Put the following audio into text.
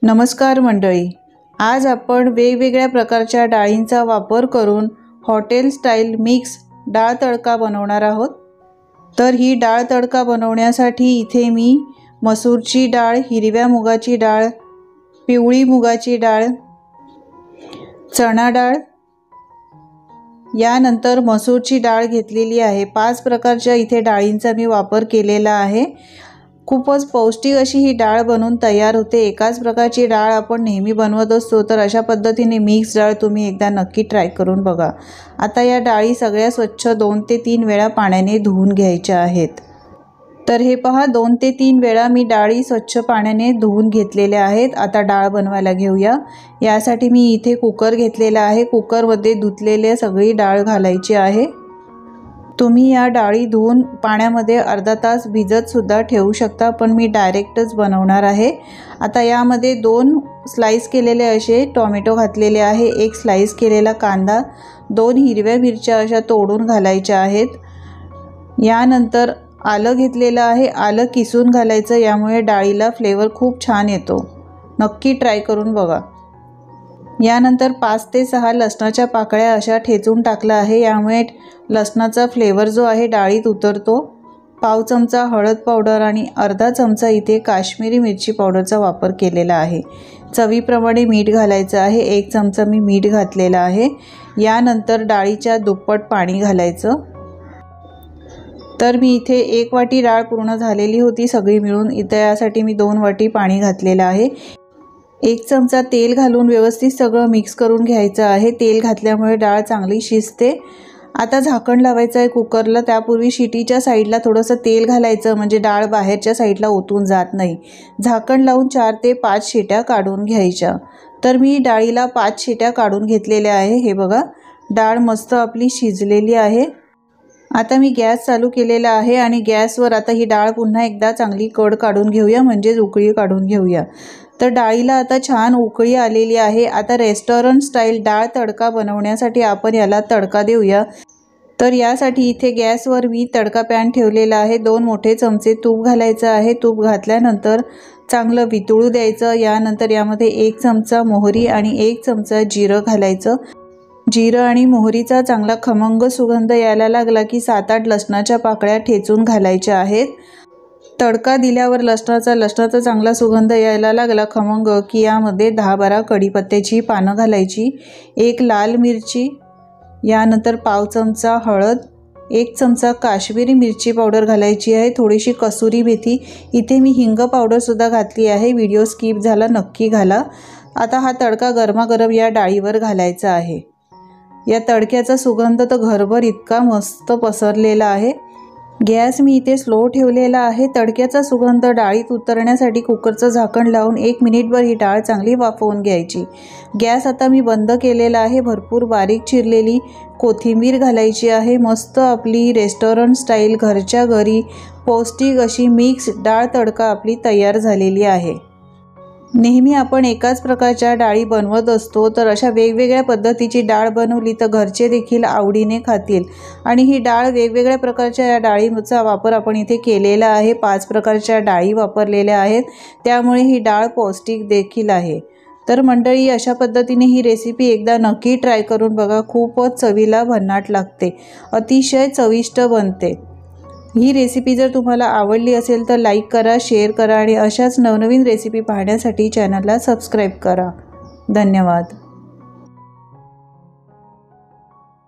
नमस्कार मंडळी, आज आपण वेगवेगळ्या प्रकारच्या डाळींचा वापर करून हॉटेल स्टाईल मिक्स डाळ तडका बनवणार आहोत। तर ही डाळ तडका बनवण्यासाठी इथे मी मसूरची डाळ, हिरव्या मुगाची डाळ, पिवळी मुगाची डाळ, चणा डाळ, यानंतर मसूरची डाळ घेतलेली आहे। 5 प्रकारच्या इथे डाळींचा मी वापर केलेला आहे। खूपच पौष्टिक अशी ही डाळ बनवून तयार होते। एकाच प्रकारची डाळ आपण नेहमी बनवत असतो, तर अशा पद्धतीने मिक्स डाळ तुम्ही एकदा नक्की ट्राय करून बघा। आता या डाळी सगळ्या स्वच्छ 2 ते 3 वेळा पाण्याने धुवून घ्यायच्या आहेत। तर हे पहा, 2 ते 3 वेळा मी डाळी स्वच्छ पाण्याने धुवून घेतलेल्या आहेत। आता डाळ बनवायला घेऊया। यासाठी मी इथे कुकर घेतलेला आहे। कुकरमध्ये धुतलेले सगळी डाळ घालायची आहे। तुम्ही या डाळी धुवून पाण्यामध्ये अर्धा तास भिजत सुद्धा ठेवू शकता, पण मी डायरेक्टच बनवणार आहे। आता यामध्ये 2 स्लाइस केलेले असे टोमॅटो घातलेले आहे, 1 स्लाइस केलेला कांदा, 2 हिरव्या मिरच्या अशा तोडून घालायच्या आहेत। यानंतर आलं घेतलेलं आहे, आलं किसून घालायचं, यामुळे डाळीला फ्लेवर खूप छान येतो। नक्की ट्राय करून बघा। यानंतर 5 ते 6 लसणाच्या पाकळ्या अशा ठेचून टाकला आहे, यामुळे लसणाचा फ्लेवर जो आहे डाळीत उतरतो। पाव चमचा हळद पावडर आणि अर्धा चमचा इथे काश्मीरी मिरची पावडरचा वापर केलेला आहे। चवीप्रमाणे मीठ घालायचं आहे, 1 चमचा मी मीठ घातलेला आहे। यानंतर डाळीच्या दुप्पट पाणी घालायचं। तर मी इथे 1 वाटी डाळ पूर्ण झालेली होती सगळी मिळून, इथे यासाठी मी 2 वाटी पाणी घातलेलं आहे। 1 चमचा तेल घालून व्यवस्थित सगळं मिक्स करून घ्यायचं आहे। तेल घातल्यामुळे डाळ चांगली शिजते। आता झाकण लावायचं आहे कुकरला। त्यापूर्वी शिटीच्या साईडला थोडंसं तेल घालायचं, म्हणजे डाळ बाहेरच्या साईडला ओतून जात नाही। झाकण लावून 4 ते 5 शिट्या काढून घ्यायच्या। तर मी डाळीला 5 शिट्या काढून घेतलेल्या आहे। हे बघा, डाळ मस्त आपली शिजलेली आहे। आता मी गॅस चालू केलेला आहे आणि गॅसवर आता ही डाळ पुन्हा एकदा चांगली कड काढून घेऊया, म्हणजे उकळी काढून घेऊया। तर डाळीला आता छान उकळी आलेली आहे। आता रेस्टॉरंट स्टाईल डाळ तडका बनवण्यासाठी आपण याला तडका देऊया। तर यासाठी इथे गॅसवर मी तडका पॅन ठेवलेला आहे। 2 मोठे चमचे तूप घालायचं आहे। तूप घातल्यानंतर चांगलं वितळू द्यायचं। यानंतर यामध्ये 1 चमचा मोहरी आणि 1 चमचा जिरं घालायचं। जिरं आणि मोहरीचा चांगला खमंग सुगंध यायला लागला की 7-8 लसणाच्या पाकळ्या ठेचून घालायच्या आहेत। तडका दिल्यावर लसणाचा चांगला सुगंध यायला लागला खमंग की यामध्ये 10-12 कढीपत्त्याची पानं घालायची, 1 लाल मिरची, यानंतर पाव चमचा हळद, 1 चमचा काश्मीरी मिरची पावडर घालायची आहे, थोडीशी कसुरी मेथी, इथे मी हिंग पावडर सुद्धा घातली आहे। व्हिडिओ स्किप झाला नक्की घाला। आता हा तडका गरमागरम या डाळीवर घालायचा आहे। या तडक्याचा सुगंध तर घरभर इतका मस्त पसरलेला आहे। गॅस मी इथे स्लो ठेवलेला आहे। तडक्याचा सुगंध डाळीत उतरण्यासाठी कुकरचं झाकण लावून 1 मिनिटभर ही डाळ चांगली वाफवून घ्यायची। गॅस आता मी बंद केलेला आहे। भरपूर बारीक चिरलेली कोथिंबीर घालायची आहे। मस्त आपली रेस्टॉरंट स्टाईल घरच्या घरी पौष्टिक अशी मिक्स डाळ तडका आपली तयार झालेली आहे। नेहमी आपण एकाच प्रकारच्या डाळी बनवत असतो, तर अशा वेगवेगळ्या पद्धतीची डाळ बनवली तर घरचे देखील आवडीने खातील। आणि ही डाळ वेगवेगळ्या प्रकारच्या या डाळीचा वापर आपण इथे केलेला आहे। 5 प्रकारच्या डाळी वापरलेल्या आहेत, त्यामुळे ही डाळ पौष्टिक देखील आहे। तर मंडळी, अशा पद्धतीने ही रेसिपी एकदा नक्की ट्राय करून बघा। खूपच चवीला भन्नाट लागते, अतिशय चविष्ट बनते। ही रेसिपी जर तुम्हाला आवडली असेल तर लाईक करा, शेअर करा आणि अशाच नवनवीन रेसिपी पाहण्यासाठी चॅनलला सबस्क्राईब करा। धन्यवाद।